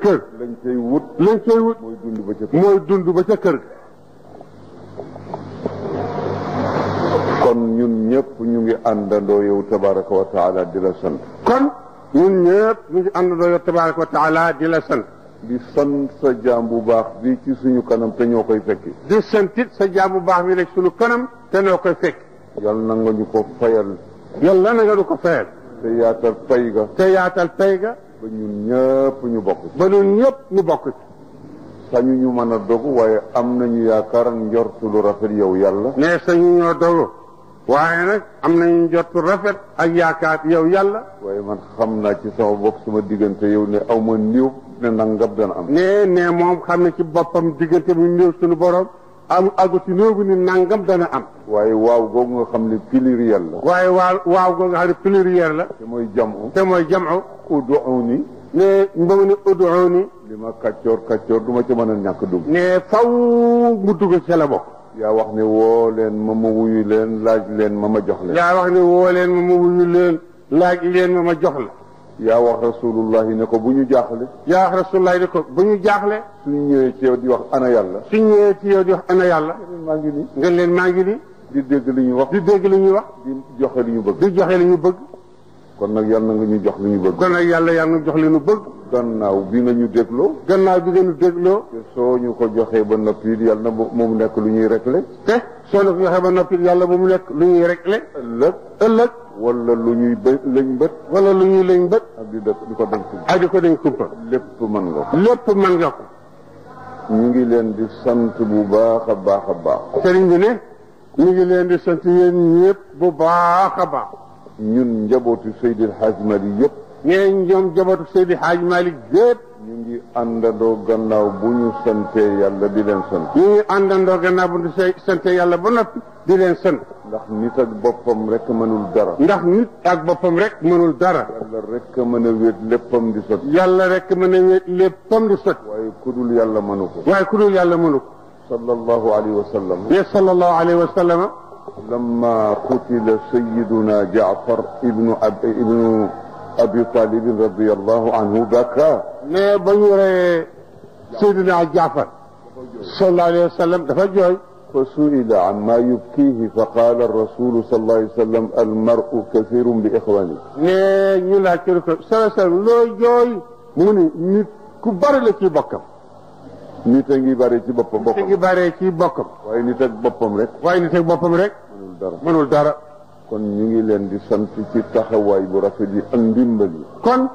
kër lañ cay wut mooy dund ba ca kër kon ñun ñëpp ñu ngi àndandoo yow tabaraka wa taala di la sant kon ñun ñëpp ñu ngi àndandoo yow tabaraka wa taala di la sant di sant sa jaam bu baax bi ci suñu kanam te ñoo koy fekki di santit sa jaam bu baax bi rek suñu kanam te ñoo koy fekk yal na nga ñu ko fayal yàlla na nga du ko fayal te yaatal pay ga ba ñun ñëpp ñu bokk ba ñun ñëpp ñu bokk ci sañu ñu mën a dogu waaye am nañu yaakaar njortu lu rafet yow yàlla ne sañu ñoo dogu waaye nag am nañu njortu rafet ak yaakaar yow yàlla waaye man xam naa ci sama bopp sama diggante yow ne aw ma néew ne nangam dana am ne moom xam ne ci boppam diggante bu néew suñu borom am àggu ci néew bi ni nangam dana am waaye waaw googu nga xam ne pluriel la waaye waaw googu nga xam ne pluriel la te mooy jamu uduuni ne mbamu ne uduuni li ma kàccoor du ma ca mën a ñàkk dugg ne faw mu dugg ci la bokk yaa wax ne woo leen ma wuyu leen laaj leen ma jox leen yaa wax ne woo leen ma wuyu leen laaj leen ma jox la yaa wax rasulullahi ne ko bu ñu jaaxle yaa wax rasulullahi ne ko bu ñu jaaxle suñu ñëwee ci yow di wax ana yàlla maa ngi nii nga leen maa ngi nii di dégg li ñuy wax di joxe li ñu bëgg kon nag yàlla nga ñu jox li ñu bëgg kon nag yàlla nga jox li ñu bëgg gannaaw bi nga ñu dégloo te soo ñu ko joxee ba noppi yàlla na moom nekk lu ñuy réglé te soo ñu ko joxee ba noppi yàlla ba mu nekk lu ñuy réglé ëllëg wala lu ñuy lañ bët ak di ko dañ kumpa lépp mën nga ko ñu ngi leen di sant bu baax a baax sëriñ bi ne ñu ngi leen di sant yéen ñëpp bu baax a baax ñun njabootu Seydi El Hadji Malick yëpp nee ñoom njabootu Seydi El Hadji Malick yëpp ñu ngi àndandoo gannaaw bu ñu sante yàlla di leen sant ñu ngi àndandoo gannaaw bu ñu sante yàlla ba noppi di leen sant ndax nit ak boppam rek mënul dara yàlla rek mën a wéet léppam di sotti waaye ku dul yàlla mënu ko sallallahu alayhi wa sallam لما قتل سيدنا جعفر ابن أبي طالب رضي الله عنه بكى ما بنوري سيدنا جعفر صلى الله عليه وسلم دفجوي فسئل عما يبكيه فقال الرسول صلى الله عليه وسلم المرء كثير بإخوانه ñu la ci ko sallallahu lo joy mu ni nit ku bari la ci bokkam nit a ngi bari ci boppam waaye nit ak boppam rek mënul dara kon ñu ngi leen di sant ci taxawaay bu rafet yi ak ndimbal yi kon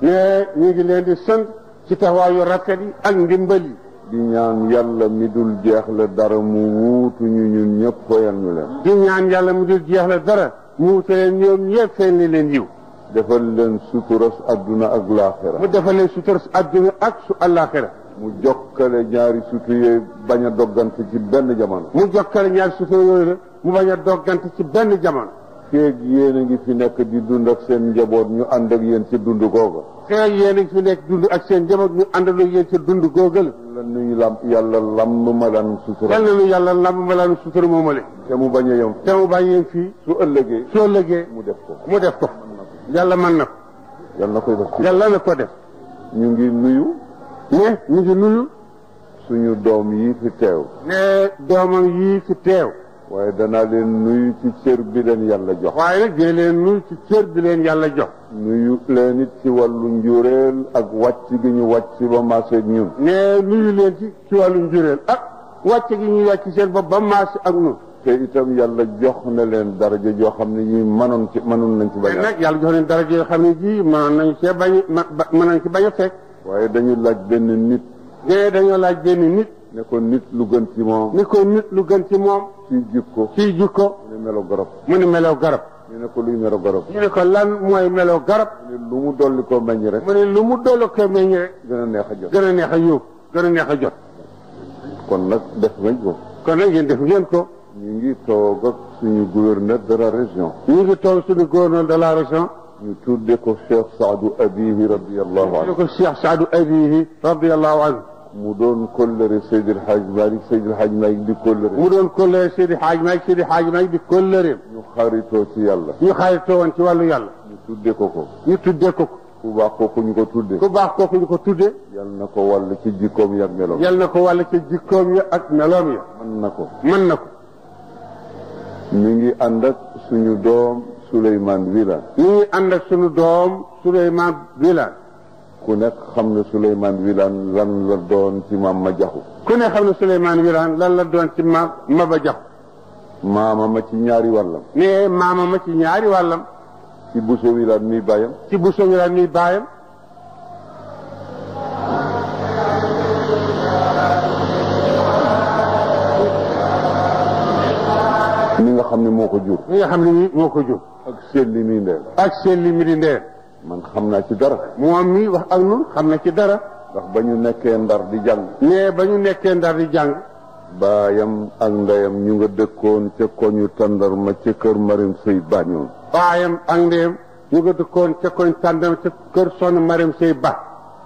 ne ñu ngi leen di sant ci taxawaayu rafet yi ak ndimbal yi di ñaan yàlla mi dul jeexle dara mu wuutu ñu ñun ñëpp fayal ñu leen di ñaan yàlla mi dul jeexle dara mu wuutu leen ñoom ñëpp fayal leen yiw defal leen suturas adduna ak laaxira mu defal leen suturas adduna ak su àllaaxira mu jokkale ñaari sutu yooyu bañ a doggante ci benn jamono mu bañ a doggante ci benn jamono feeg yéen a ngi fi nekk di dund ak seen njaboot ñu ànd ak yéen ci dund googa feeg yéen a ngi fi nekk dund ak seen njaboot ñu ànd ak yéen ci dund googal yàlla lamb ma laan sutura moomale te mu bañ a yem fii su ëllëgee mu def ko yàlla mën na ko yàlla na ko def ñu ngi nuyu suñu doom yi fi teew doomam yii fi teew waaye danaa leen nuyu ci cër bi leen yàlla jox waaye nag dina leen nuyu ci cër bi leen yàlla jox nuyu leen it ci wàllu njureel ak wàcc gi ñu wàcc ba maase ak ñun nuyu leen ci wàllu njureel ak wàcc gi ñuy wàcc seen bopp ba maase ak ñun te itam yàlla jox na leen daraja joo xam ne ñi mënoon nañ ci bañ nag yàlla jox leen daraja yoo xam ne ji mënoon nañ ci bañ a fekk waaye dañu laaj benn nit dañoo laaj benn nit ne ko nit lu gën ci moom ci jikko mu ne melo garab ñu ne ko luy melo garab ñu ne ko lan mooy melo garab mu ne lu mu dolli ko meññ rek gën a neex a jot gën a neex a jot kon nag def nañ ko yéen def ngeen ko ñu ngi toog ak suñu gouverneur de la région ñu tudde ko Cheikh Saadu Abihi radiyallahu anhu mu doon kóllëre Seydi El Hadji Malick di kóllëre ñu xaritoo ci yàlla ñu xaritoo woon ci wàllu yàlla ñu tudde ko ku baax kooku ñu ko tudde. ku baax kooku ñu ko tudde. yal na ko wàll ci jikkoom ya ak meloom. yal na ko wàll ci jikkoom ya ak meloom ya. mën na ko. mën na ko. mi ngi ànd ak suñu doom Souleymane Wilane. mi ngi ànd ak suñu doom Souleymane Wilane. ku nekk xam ne Souleymane Wilane lan la doon ci maam ma jaxu. ku ne xam ne Souleymane Wilane lan la doon ci maam Maba Jaxu. maama ma ci ñaari wàllam. ne maama ma ci ñaari wàllam. ci Bousso Wilane mi bàyyam. ci Bousso Wilane mi bàyyam. mi nga xam ne moo ko jur. mi nga xam ne moo ko jur. ak selli mi ndeel. ak selli mi di ndeel. man xam naa ci dara. moom mi wax ak ñun xam na ci dara. ndax ba ñu nekkee ndar di jàng. ne ba ñu nekkee ndar di jàng. baayam ak ndeyam ñu nga dëkkoon ca koñu tàndarma ca kër Marim Sey Bañoon. baayam ak ndeyam ñu nga dëkkoon ca koñ tàndarma ca kër Soxna Marim Sey Ba.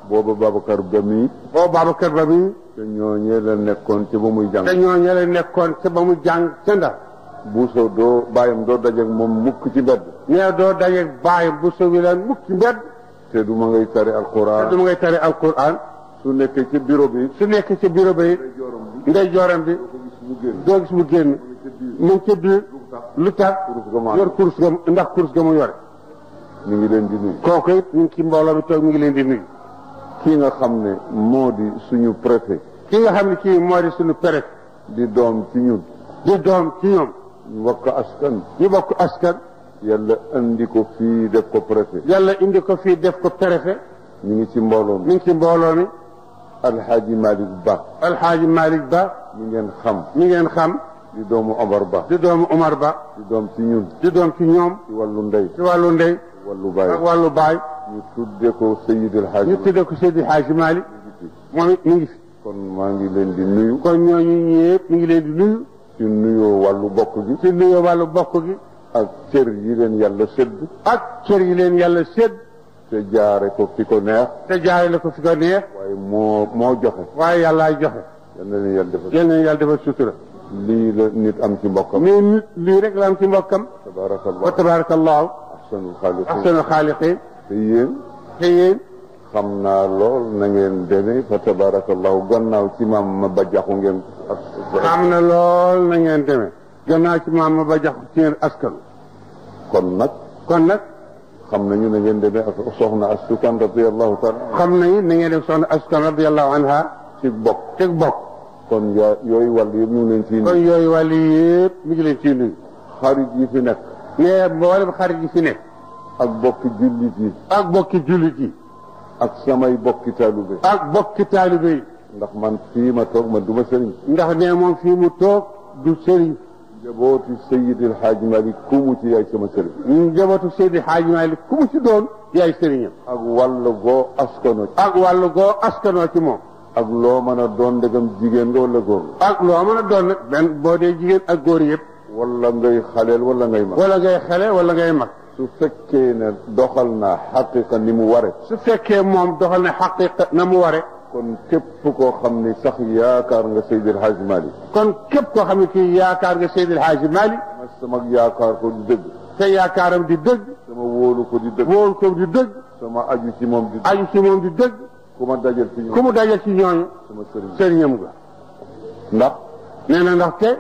booba Babacar Ba mi. booba Babacar Ba mi. te ñooñee la nekkoon ca ba muy jàng. te ñooñee la nekkoon ca ba muy jàng ca ndar. Bousso doo baayam doo dajeeg moom mukk ci mbedd. nee doo dajeeg baayam Bousso Wilane mukk ci mbedd. te du ma ngay tari alquran. te du ma ngay tari alquran. su nekkee ci bureau bi. su nekkee ci bureau bi. ndey jooram bi. doo gis mu génn. mu ngi ca biir. lu tax yor kurus ga ndax kurus ga mu yore. ñu ngi leen di nuyu. kooku it ñu ngi ci mbooloo mi toog mi ngi leen di nuyu. kii nga xam ne moo di suñu préfet. kii nga xam ne kii moo di suñu préfet. di doom ci ñun. di doom ci ñoom. ñu bokk askan. ñu bokk askan. yàlla indi ko fii def ko préfet. yàlla indi ko fii def ko préfet. ñu ngi ci mbooloo mi. mi ngi ci mbooloo mi. Alxaaji Malick Ba. Alxaaji Malick Ba. mi ngeen xam. mi ngeen xam. di doomu Omar Ba. di doomu Omar Ba. di doom ci ñun. di doom ci ñoom. ci wàllu ndey. ci wàllu ndey. wàllu baay. ak wàllu baay. ñu tudde ko Seydil Hadji. ñu tudde ko Seydil Hadji Malick. moom it mi ngi fi. kon maa ngi leen di nuyu. kon ñooñu ñëpp mi ngi leen di nuyu. ci nuyoo wàllu bokk gi. ci nuyoo wàllu bokk gi. ak cër yi leen yàlla sédd. ak cër yi leen yàlla sédd. te jaare ko fi ko neex. te jaare la ko fi ko neex. waaye moo joxe. waaye yàllaay joxe. yal na leen yàlla defal. yal na leen yàlla defal sutura. lii la nit am ci mbokkam. mais nit lii rek la am ci mbokkam. tabaarakallah wa tabaarakallahu. ahsanul xaaliqiin. ahsanul xaaliqiin. te yéen. te yéen. xam naa lool na ngeen demee fa tabaarakallahu gannaaw ci maam ma ba jaxu ngeen. xam na lool na ngeen demee. gannaaw ci maam ma ba jaxu ci ngeen askan. kon nag. xam nañu na ngeen demee ak soxna Astu Kan radiyallahu taala. xam nañu na ngeen def soxna Astu Kan radiyallahu anha. ci bokk. ci bokk. kon yooyu wàll yëpp ñu ngi leen ciy nuyu. kon yooyu wàll yëpp mi ngi leen ciy nuyu. xarit yi fi nekk. mais mboolem xarit yi fi nekk. ak bokki jullit yi. ak bokki jullit yi. ak samay bokki taalibe. ak bokki taalibe yi. ndax man fii ma toog man du ma sëriñ. ndax ne moom fii mu toog du sëriñ. njabooti Seydil Hadji Malick ku mu ci yaay sama sëriñ. njabootu Seydil Hadji Malick ku mu ci doon yaay sëriñam. ak wàll goo askanoo ci. ak wàll goo askanoo ci moom. ak loo mën a doon ndegam jigéen nga wala góor nga. ak loo mën a doon nag benn boo dee jigéen ak góor yëpp. wala ngay xaleel wala ngay mag. wala ngay xale wala ngay mag. su fekkee ne doxal naa xaqiqa ni mu ware. su fekkee moom doxal na xaqiqa na mu ware. kon képp koo xam ni sax yaakaar nga Seydil Hadji Malick. kon képp koo xam ne kii yaakaar nga Seydil Hadji Malick. sama yaakaar ko di dëgg. te yaakaaram di dëgg. sama wóolu ko di dëgg. wóolu ko di dëgg. sama aju ci moom di dëgg. aju ci moom di dëgg. ku ma dajal ci ñooñu. ku mu dajal ci ñooñu. sama sëriñam nga. ndax. nee na ndaxte.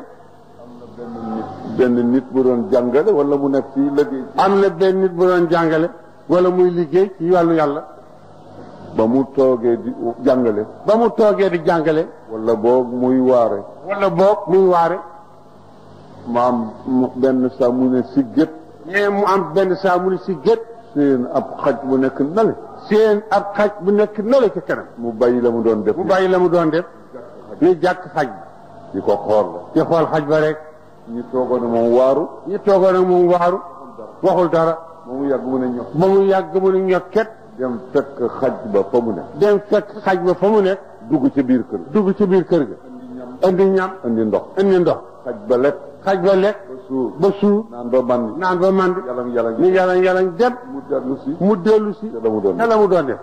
benn nit bu doon jàngale wala mu nekk fii liggéey. am na benn nit bu doon jàngale. wala muy liggéey ci wàllu yàlla. ba mu toogee di jàngale. ba mu toogee di jàngale. wala boog muy waare. wala boog muy waare. ma am benn saa mu ne si gét. mais mu am benn saa mu ne si gét. seen ab xaj bu nekk nale. seen ab xaj bu nekk nale ca kanam. mu bàyyi la mu doon def. mu bàyyi la mu doon def. ni jàkk xaj bi. di ko xool la. di xool xaj ba rek. ñu toogoon ak moom waaru. ñu toogoon ak moom waaru. waxul dara. ba mu yàgg mu ne ñokk. ba mu yàgg mu ne ñokket. dem fekk xaj ba fa mu nekk. dem fekk xaj ba fa mu nekk. dugg ci biir kër ga. dugg ci biir kër ga. indi ñam. indi ndox. indi ndox. xaj ba lekk. xaj ba lekk. ba suur. ba suur. naan ba mandi. naan ba mandi. yalang yalang. ni yalang yalang dem. mu dellu si. mu dellu si. te la mu doon te la mu doon def.